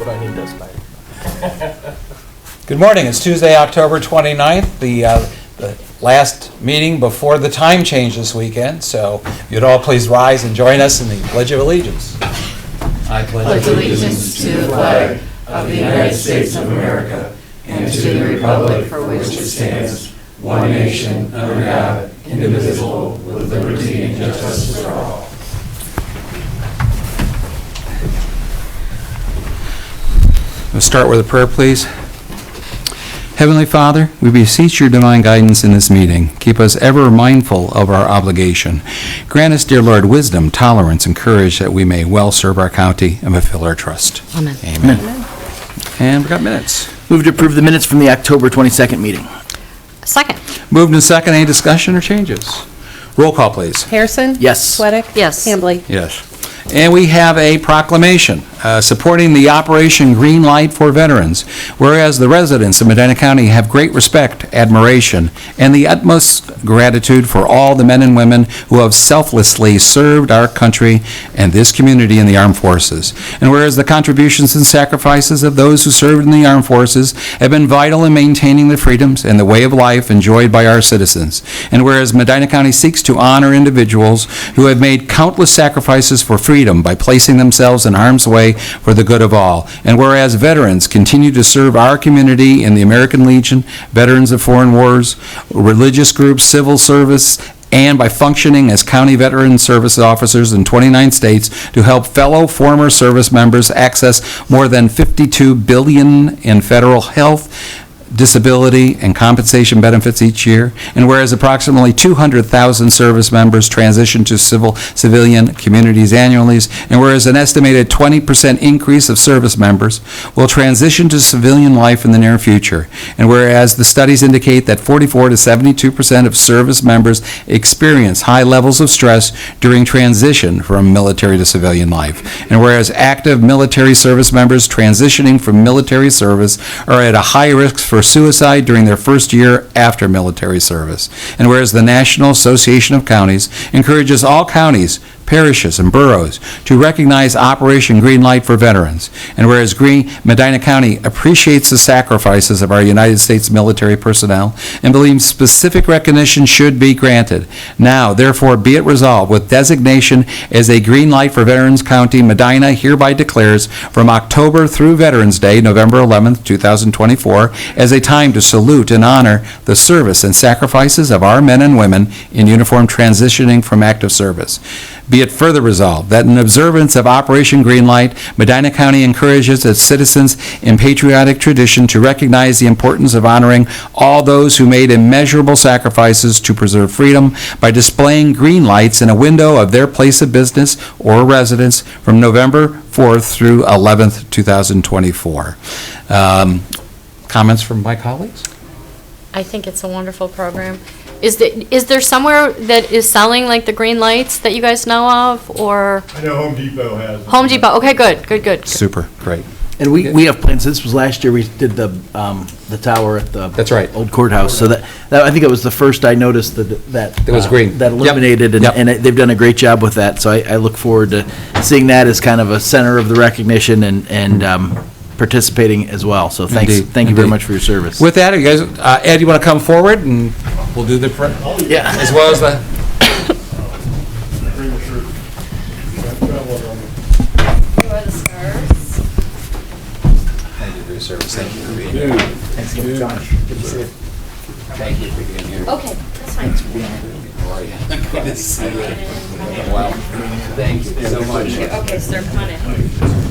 what I need this by. Good morning. It's Tuesday, October 29th, the last meeting before the time change this weekend. So if you'd all please rise and join us in the Pledge of Allegiance. I pledge allegiance to the flag of the United States of America and to the republic for which it stands, one nation, under God, indivisible, with liberty and justice for all. We'll start with a prayer, please. Heavenly Father, we beseech your divine guidance in this meeting. Keep us ever mindful of our obligation. Grant us, dear Lord, wisdom, tolerance, and courage that we may well serve our county and fulfill our trust. Amen. Amen. And we've got minutes. Move to approve the minutes from the October 22nd meeting. Second. Moved and second. Any discussion or changes? Roll call, please. Harrison? Yes. Sweattick? Yes. Hambley? Yes. And we have a proclamation supporting the Operation Green Light for Veterans, whereas the residents of Medina County have great respect, admiration, and the utmost gratitude for all the men and women who have selflessly served our country and this community in the armed forces. And whereas the contributions and sacrifices of those who served in the armed forces have been vital in maintaining the freedoms and the way of life enjoyed by our citizens. And whereas Medina County seeks to honor individuals who have made countless sacrifices for freedom by placing themselves in harm's way for the good of all. And whereas veterans continue to serve our community in the American Legion, Veterans of Foreign Wars, religious groups, civil service, and by functioning as county veteran service officers in 29 states to help fellow former service members access more than $52 billion in federal health, disability, and compensation benefits each year, and whereas approximately 200,000 service members transition to civilian communities annually, and whereas an estimated 20% increase of service members will transition to civilian life in the near future, and whereas the studies indicate that 44 to 72% of service members experience high levels of stress during transition from military to civilian life, and whereas active military service members transitioning from military service are at a high risk for suicide during their first year after military service. And whereas the National Association of Counties encourages all counties, parishes, and boroughs to recognize Operation Green Light for Veterans. And whereas Medina County appreciates the sacrifices of our United States military personnel and believes specific recognition should be granted. Now, therefore, be it resolved, with designation as a Green Light for Veterans County, Medina hereby declares from October through Veterans Day, November 11th, 2024, as a time to salute and honor the service and sacrifices of our men and women in uniform transitioning from active service. Be it further resolved that in observance of Operation Green Light, Medina County encourages its citizens in patriotic tradition to recognize the importance of honoring all those who made immeasurable sacrifices to preserve freedom by displaying green lights in a window of their place of business or residence from November 4th through 11th, 2024. Comments from my colleagues? I think it's a wonderful program. Is there somewhere that is selling like the green lights that you guys know of, or? I know Home Depot has them. Home Depot, okay, good. Super, great. And we have plans. This was last year. We did the tower at the That's right. old courthouse. So that I think it was the first I noticed that It was green. that illuminated, Yep. and they've done a great job with that. So I look forward to seeing that as kind of a center of the recognition and participating as well. So thank you very Indeed. much for your service. With that, you guys, Ed, you want to come forward and we'll do the Yeah. as well as the. Bring your shirt. Thank you for your service. Thank you for being here. Thanks again, John. Good to see you. Thank you for being here. Okay, that's fine. How are you? Good to see you. Wow. Thank you so much. Okay, so they're coming.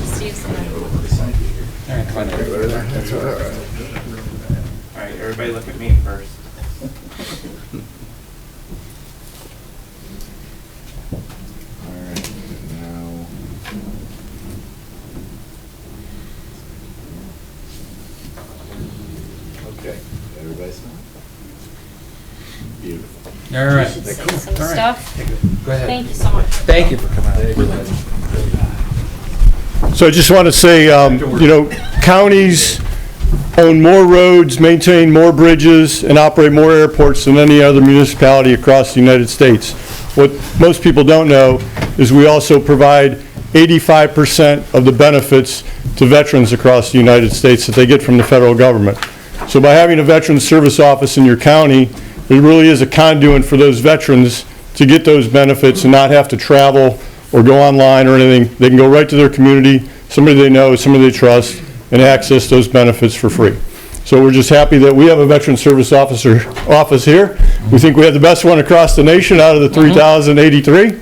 Steve's coming. All right, come on over. That's all right. All right, everybody look at me first. All right, now. Okay, everybody smile. Beautiful. All right. Say some stuff. Go ahead. Thank you so much. Thank you for coming out. So I just want to say, counties own more roads, maintain more bridges, and operate more airports than any other municipality across the United States. What most people don't know is we also provide 85% of the benefits to veterans across the United States that they get from the federal government. So by having a Veterans Service Office in your county, it really is a conduit for those veterans to get those benefits and not have to travel or go online or anything. They can go right to their community, somebody they know, somebody they trust, and access those benefits for free. So we're just happy that we have a Veteran Service office here. We think we have the best one across the nation out of the 3,083.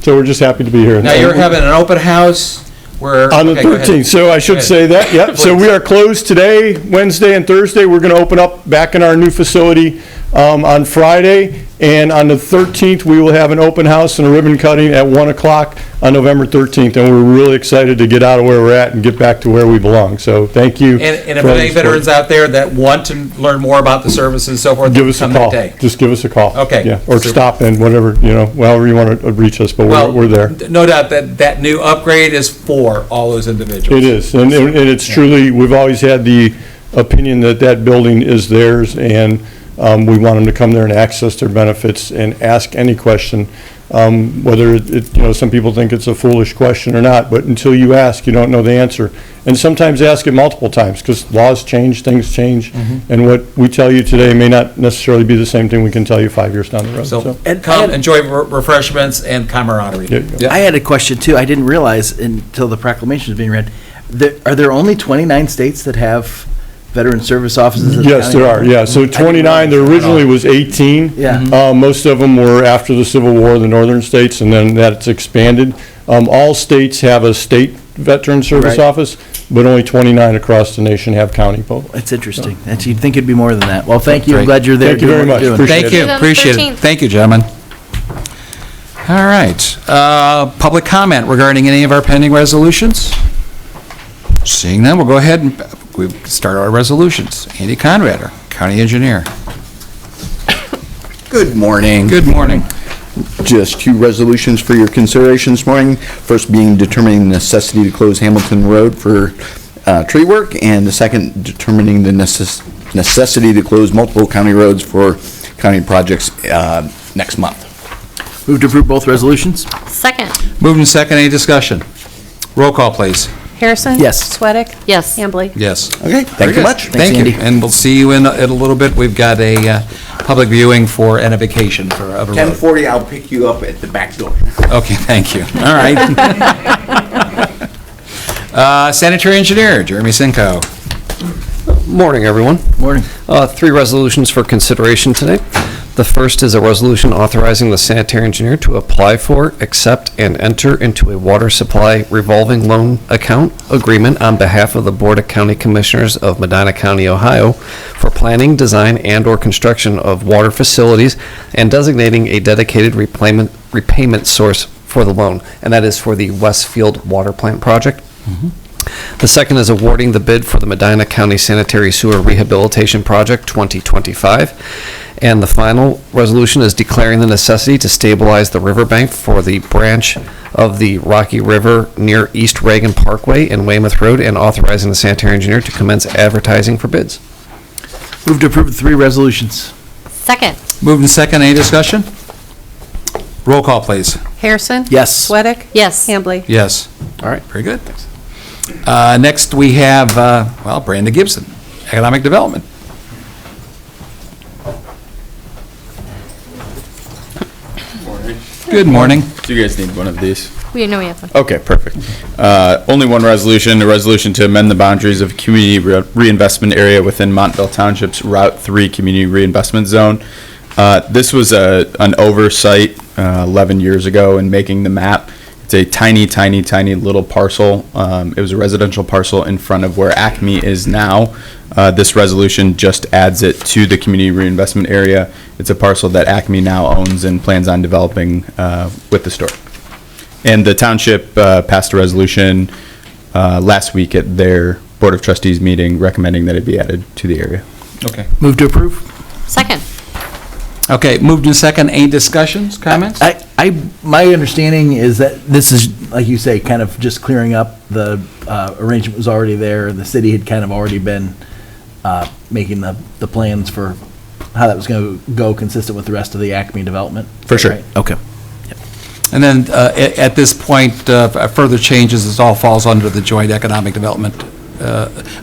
So we're just happy to be here. Now, you're having an open house where... On the okay, go ahead. 13th, so I should say that, yep. So we are closed today, Wednesday and Thursday. We're going to open up back in our new facility on Friday. And on the 13th, we will have an open house and a ribbon cutting at 1 o'clock on November 13th. And we're really excited to get out of where we're at and get back to where we belong. So thank you. And if for there all are the any support. veterans out there that want to learn more about the service and so forth, Give us a come that call. day. Just give us a call. Okay. Yeah, or Super. stop in, whatever, however you want to reach us, but Well, we're there. no doubt that new upgrade is for all those individuals. It is, and it's truly, we've always had the opinion that that building is theirs, and we want them to come there and access their benefits and ask any question, whether some people think it's a foolish question or not, but until you ask, you don't know the answer. And sometimes ask it multiple times, because laws change, things change, and what we tell you today may not necessarily be the same thing we can tell you 5 years down the road. So And I come, had- enjoy refreshments and camaraderie. There you go. I had a question too. I didn't realize until the proclamation was being read. Are there only 29 states that have veteran service offices? in the Yes, county? there are, yeah. So 29, there originally was 18. Yeah. Most of them were after the Civil War, the northern states, and then that's expanded. All states have a state veteran service Right. office, but only 29 across the nation have county both. That's interesting. You'd think it'd be more than that. Well, thank you. I'm Great. glad you're there. Thank you doing very what you're much. doing. Appreciate Thank it. you, See you on the appreciate it. 13th. Thank you, gentlemen. All right, public comment regarding any of our pending resolutions? Seeing none, we'll go ahead and we start our resolutions. Andy Conrad, our county engineer. Good morning. Good morning. Just two resolutions for your consideration this morning. First being determining the necessity to close Hamilton Road for tree work, and the second determining the necessity to close multiple county roads for county projects next month. Move to approve both resolutions? Second. Moved and second, any discussion? Roll call, please. Harrison? Yes. Sweattick? Yes. Hambley? Yes. Okay, thank you much. Thanks, Thank you, Andy. and we'll see you in a little bit. We've got a public viewing for, and a vacation for of a road. 10:40, I'll pick you up at the back door. Okay, thank you. All right. Sanitary engineer, Jeremy Cinco. Morning, everyone. Morning. Three resolutions for consideration today. The first is a resolution authorizing the sanitary engineer to apply for, accept, and enter into a water supply revolving loan account agreement on behalf of the Board of County Commissioners of Medina County, Ohio, for planning, design, and/or construction of water facilities, and designating a dedicated repayment source for the loan, and that is for the Westfield Water Plant Project. The second is awarding the bid for the Medina County Sanitary Sewer Rehabilitation Project 2025. And the final resolution is declaring the necessity to stabilize the riverbank for the branch of the Rocky River near East Reagan Parkway and Weymouth Road, and authorizing the sanitary engineer to commence advertising for bids. Move to approve the three resolutions? Second. Moved and second, any discussion? Roll call, please. Harrison? Yes. Sweattick? Yes. Hambley? Yes. All right. Very good. Next, we have, Brandon Gibson, Economic Development. Good morning. Do you guys need one of these? We know we have one. Okay, perfect. Only one resolution, a resolution to amend the boundaries of community reinvestment area within Montville Township's Route 3 Community Reinvestment Zone. This was an oversight 11 years ago in making the map. It's a tiny, tiny, tiny little parcel. It was a residential parcel in front of where Acme is now. This resolution just adds it to the community reinvestment area. It's a parcel that Acme now owns and plans on developing with the store. And the township passed a resolution last week at their Board of Trustees meeting recommending that it be added to the area. Okay. Move to approve? Second. Okay, moved and second, any discussions, comments? My understanding is that this is, like you say, kind of just clearing up. The arrangement was already there. The city had kind of already been making the plans for how that was going to go consistent with the rest of the Acme development. For sure. Right? Okay. And then at this point, further changes, this all falls under the joint economic development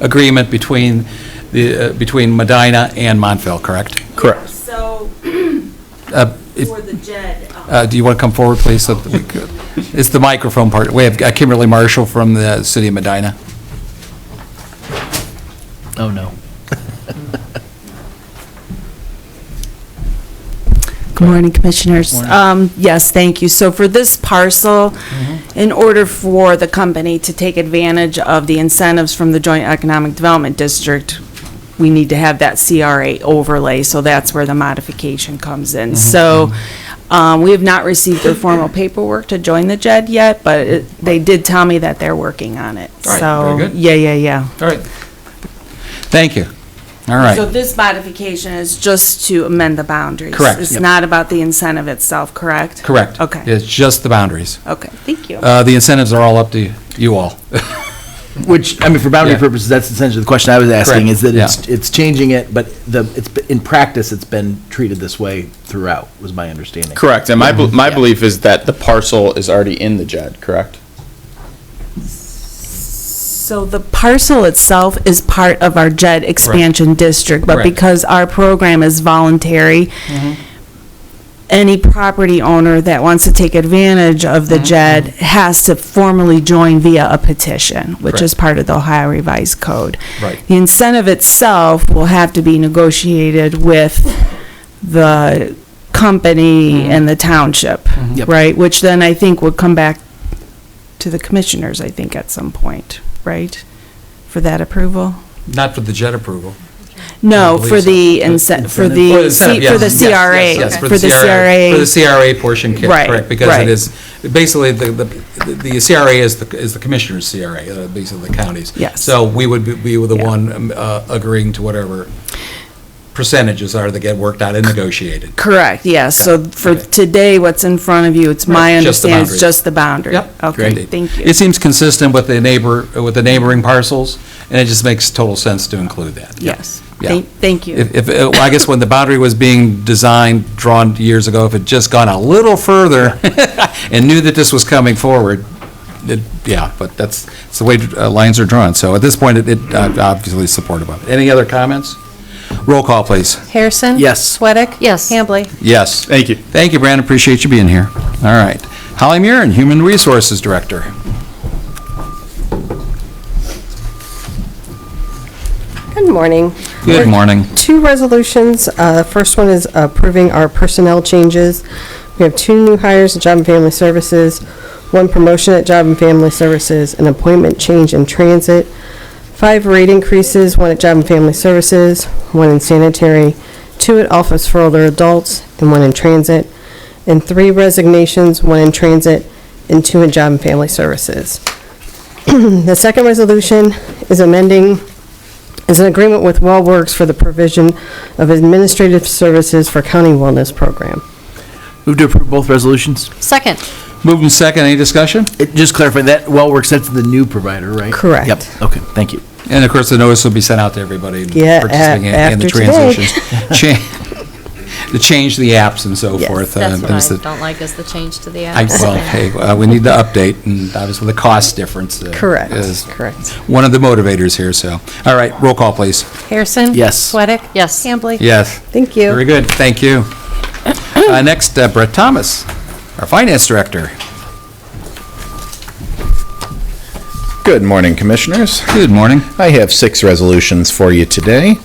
agreement between between Medina and Montville, correct? Correct. So, If- for the JED, Do you want to come forward, please? So that we could- It's the microphone part. We have Kimberly Marshall from the city of Medina. Oh, no. Good morning, Commissioners. Yes, thank you. So for this parcel, in order for the company to take advantage of the incentives from the Joint Economic Development District, we need to have that CRA overlay, so that's where the modification comes in. So we have not received their formal paperwork to join the JED yet, but they did tell me that they're working on it. All right, So, very good. yeah. All right. Thank you. All right. So this modification is just to amend the boundaries? Correct. It's Yep. not about the incentive itself, correct? Correct. Okay. It's just the boundaries. Okay, thank you. The incentives are all up to you all. Which, I mean, for boundary Yeah. purposes, that's essentially the question I was asking, Correct. is that Yeah. it's changing it, but in practice, it's been treated this way throughout, was my understanding. Correct, and my Yeah. belief is that the parcel is already in the JED, correct? So the parcel itself is part of our JED expansion district, but Correct. because our program is voluntary, any property owner that wants to take advantage of the JED has to formally join via a petition, which is Correct. part of the Ohio Revised Code. Right. The incentive itself will have to be negotiated with the company and the township, Yep. right? Which then I think would come back to the commissioners, I think, at some point, right? For that approval? Not for the JED approval. No, I believe for so. the incentive, for For the the incentive, for the yes, yes, CRA, yes, yes, for the CRA. For the CRA portion, Right, correct, because right. it is, basically, the CRA is the commissioner's CRA, basically the counties. Yes. So we would be the Yeah. one agreeing to whatever percentages are that get worked out and negotiated. Correct, yes. So for Okay. today, what's in front of you, it's my Right, just the understanding, it's boundaries. just the boundary. Yep. Okay, Indeed. thank you. It seems consistent with the neighboring parcels, and it just makes total sense to include that. Yes, Yeah. thank you. Well, I guess when the boundary was being designed, drawn years ago, if it just gone a little further and knew that this was coming forward, but that's the way lines are drawn. So at this point, it obviously is supportive of it. Any other comments? Roll call, please. Harrison? Yes. Sweattick? Yes. Hambley? Yes. Thank you. Thank you, Brandon, appreciate you being here. All right. Holly Murin, Human Resources Director. Good morning. Good morning. Two resolutions. First one is approving our personnel changes. We have two new hires at Job and Family Services, one promotion at Job and Family Services, an appointment change in transit, 5 rate increases, one at Job and Family Services, one in sanitary, 2 at Office for Older Adults, and 1 in transit, and 3 resignations, 1 in transit, and 2 in Job and Family Services. The second resolution is an agreement with WellWorks for the provision of administrative services for county wellness program. Move to approve both resolutions. Second. Moving second, any discussion? Just clarify, that WellWorks, that's the new provider, right? Correct. Yep, okay, thank you. And of course, the notice will be sent out to everybody Yeah, participating in the after today. transitions. To change the apps and so Yes. forth. That's what there's I the- don't like, is the change to the I- apps. Well, hey, we need to update, and obviously the cost difference. Correct, Is correct. one of the motivators here, so. All right, roll call, please. Harrison? Yes. Sweattick? Yes. Hambley? Yes. Thank you. Very good, thank you. Next, Brett Thomas, our Finance Director. Good morning, Commissioners. Good morning. I have 6 resolutions for you today,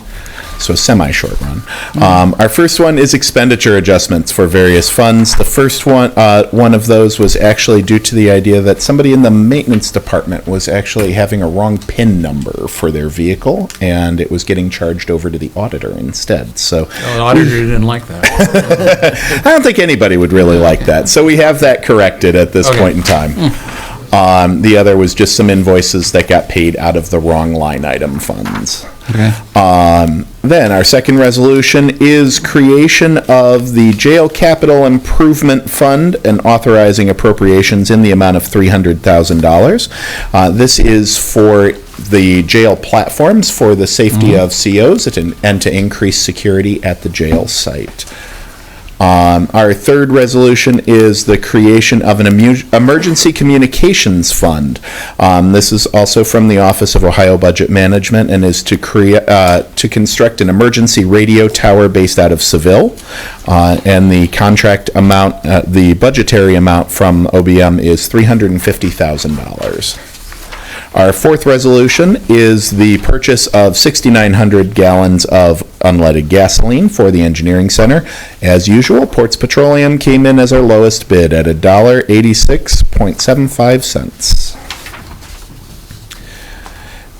so a semi-short run. Our first one is expenditure adjustments for various funds. The first one of those was actually due to the idea that somebody in the maintenance department was actually having a wrong PIN number for their vehicle, and it was getting charged over to the auditor instead. So The auditor didn't like that. I don't think anybody would really like that. So we have that corrected at this Okay. point in time. The other was just some invoices that got paid out of the wrong line item funds. Okay. Then our second resolution is creation of the Jail Capital Improvement Fund and authorizing appropriations in the amount of $300,000. This is for the jail platforms for the safety of COs and to increase security at the jail site. Our third resolution is the creation of an emergency communications fund. This is also from the Office of Ohio Budget Management and is to construct an emergency radio tower based out of Seville. And the contract amount, the budgetary amount from OBM is $350,000. Our fourth resolution is the purchase of 6,900 gallons of unleaded gasoline for the engineering center. As usual, Ports Petroleum came in as our lowest bid at $1.8675.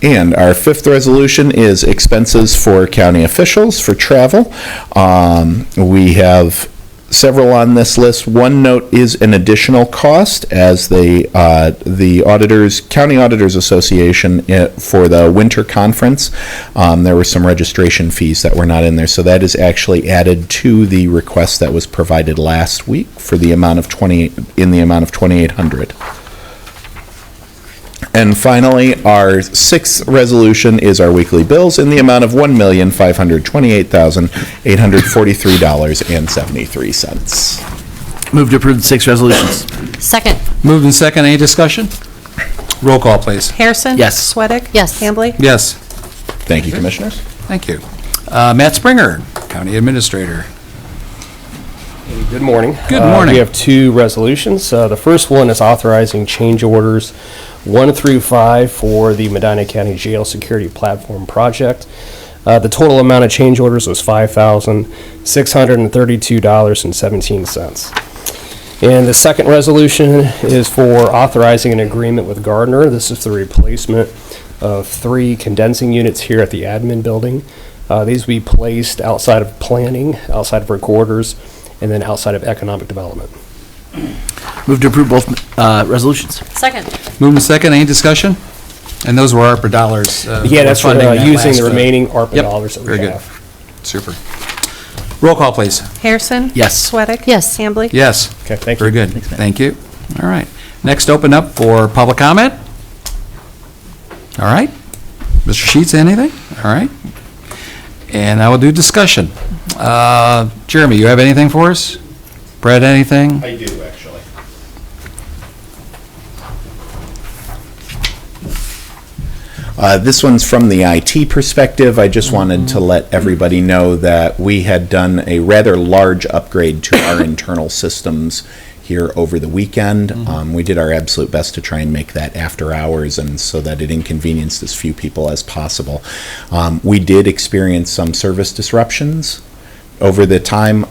And our fifth resolution is expenses for county officials for travel. We have several on this list. One note is an additional cost as the County Auditors Association for the winter conference. There were some registration fees that were not in there, so that is actually added to the request that was provided last week for the amount of $2,800. And finally, our sixth resolution is our weekly bills in the amount of $1,528,843.73. Move to approve the 6 resolutions. Second. Moved and second, any discussion? Roll call, please. Harrison? Yes. Sweattick? Yes. Hambley? Yes. Thank you, Commissioners. Thank you. Matt Springer, County Administrator. Good morning. Good morning. We have 2 resolutions. The first one is authorizing change orders 1 through 5 for the Medina County Jail Security Platform Project. The total amount of change orders was $5,632.17. And the second resolution is for authorizing an agreement with Gardner. This is the replacement of 3 condensing units here at the admin building. These will be placed outside of planning, outside of recorders, and then outside of economic development. Move to approve both resolutions. Second. Moved and second, any discussion? And those were ARPA dollars. Yeah, that's for funding that using last, the remaining ARPA Yep, dollars that we very good. have. Super. Roll call, please. Harrison? Yes. Sweattick? Yes. Hambley? Yes. Okay, thank you. Very good. Thanks, Matt. Thank you. All right. Next, open up for public comment. All right. Mr. Sheets, anything? All right. And I will do discussion. Jeremy, you have anything for us? Brett, anything? I do, actually. This one's from the IT perspective. I just wanted to let everybody know that we had done a rather large upgrade to our internal systems here over the weekend. We did our absolute best to try and make that after hours and so that it inconvenienced as few people as possible. We did experience some service disruptions over the time.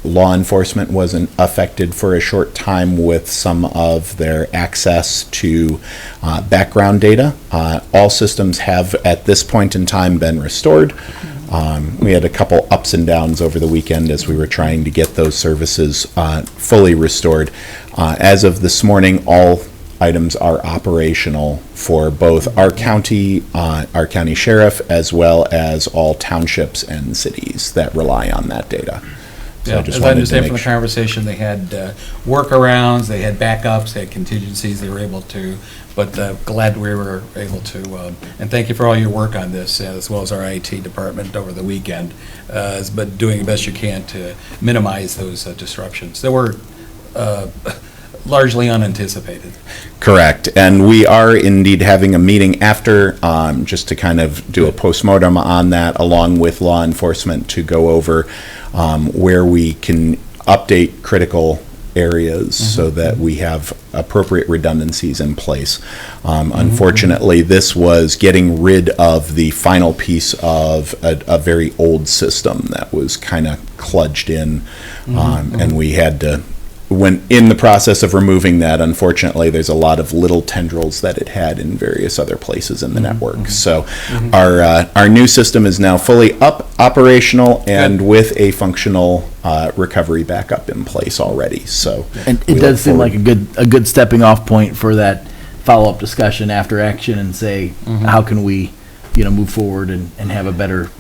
Law enforcement wasn't affected for a short time with some of their access to background data. All systems have at this point in time been restored. We had a couple ups and downs over the weekend as we were trying to get those services fully restored. As of this morning, all items are operational for both our county sheriff, as well as all townships and cities that rely on that data. So Yeah, I just as I wanted to understand make from the sure. conversation, they had workarounds, they had backups, they had contingencies they were able to, but glad we were able to, and thank you for all your work on this, as well as our IT department over the weekend, but doing the best you can to minimize those disruptions. They were largely unanticipated. Correct, and we are indeed having a meeting after, just to kind of do a postmortem on that, along with law enforcement, to go over where we can update critical areas so that we have appropriate redundancies in place. Unfortunately, this was getting rid of the final piece of a very old system that was kind of kludged in, and we had to, when in the process of removing that, unfortunately, there's a lot of little tendrils that it had in various other places in the network. So our new system is now fully operational and with a functional recovery backup in place already. So And it does seem like a good stepping off point for that follow-up discussion after action and say, how can we, move forward and have a better,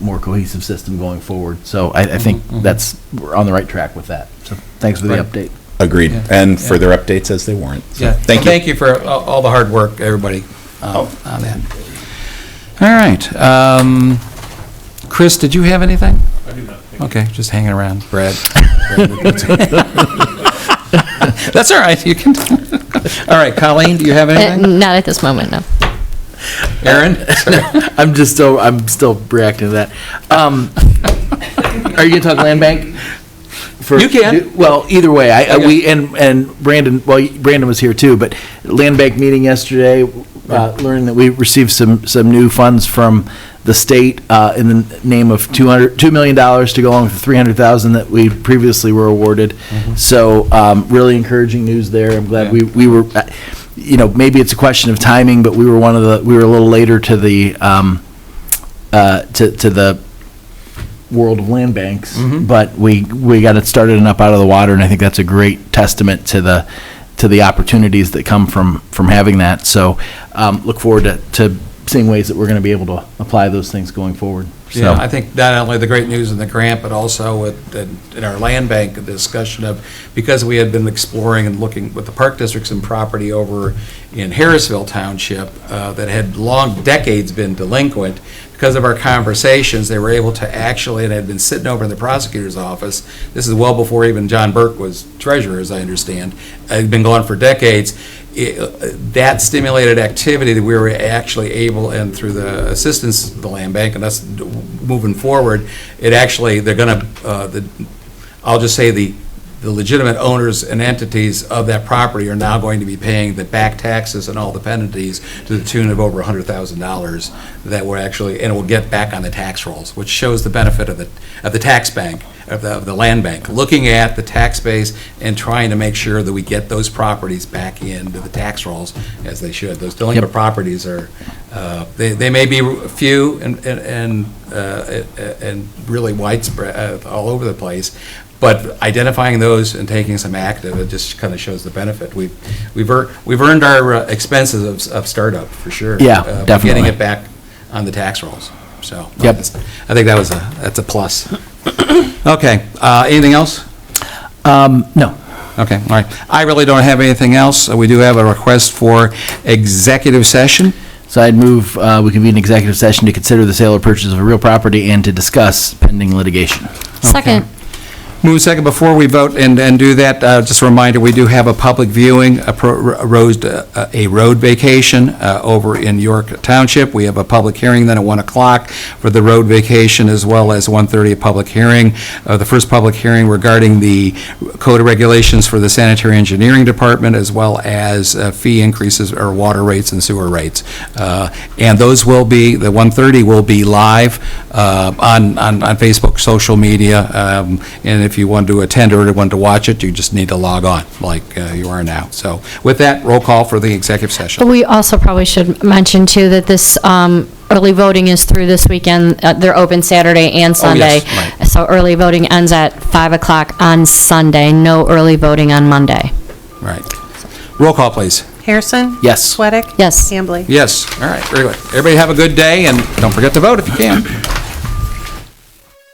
more cohesive system going forward. So I think we're on the right track with that. So thanks for the update. Agreed. And further updates as they warrant. So, Yeah. Thank you. Thank you for all the hard work, everybody, on that. All right. Chris, did you have anything? I do not. Okay, just hanging around, Brad. That's all right, you can. All right, Colleen, do you have anything? Not at this moment, no. Aaron? I'm still reacting to that. Are you gonna talk land bank? You can. Well, either way, Okay. we, and Brandon, well, Brandon was here too, but land bank meeting yesterday, learning that we received some new funds from the state, in the name of $2 million to go along with the 300,000 that we previously were awarded. So, really encouraging news there. I'm glad Yeah. we were, maybe it's a question of timing, but we were we were a little later to the, to the world of land banks, but we got it started and up out of the water, and I think that's a great testament to the opportunities that come from having that. So, look forward to seeing ways that we're going to be able to apply those things going forward. So. Yeah, I think not only the great news in the grant, but also in our land bank, the discussion of, because we had been exploring and looking with the park districts and property over in Harrisville Township that had decades been delinquent, because of our conversations, they were able to actually, and had been sitting over in the prosecutor's office, this is well before even John Burke was treasurer, as I understand, had been going for decades. That stimulated activity that we were actually able, and through the assistance of the land bank, and that's moving forward, it actually, they're going to, I'll just say the legitimate owners and entities of that property are now going to be paying the back taxes and all the penalties to the tune of over $100,000 that were actually, and it will get back on the tax rolls, which shows the benefit of the tax bank, of the land bank, looking at the tax base and trying to make sure that we get those properties back into the tax rolls as they should. Those delinquent properties are, they may be few and really widespread all over the place, but identifying those and taking some active, it just kind of shows the benefit. We've earned our expenses of startup, for sure. Yeah, by definitely. getting it back on the tax rolls. So Yep. I think that's a plus. Okay, anything else? No. Okay, all right. I really don't have anything else. We do have a request for executive session. So I'd move, we convene an executive session to consider the sale or purchase of a real property and to discuss pending litigation. Second. Move second. Before we vote and do that, just a reminder, we do have a public viewing, a road vacation over in York Township. We have a public hearing then at 1 o'clock for the road vacation, as well as 1:30 a public hearing. The first public hearing regarding the code of regulations for the sanitary engineering department, as well as fee increases or water rates and sewer rates. And those will be, the 1:30 will be live on Facebook, social media, and if you want to attend or want to watch it, you just need to log on like you are now. So with that, roll call for the executive session. We also probably should mention too that this early voting is through this weekend. They're open Saturday and Sunday. yes, right. So early voting ends at 5 o'clock on Sunday. No early voting on Monday. Right. Roll call, please. Harrison? Yes. Sweattick? Yes. Hambley? Yes. All right. Very good. Everybody have a good day, and don't forget to vote if you can.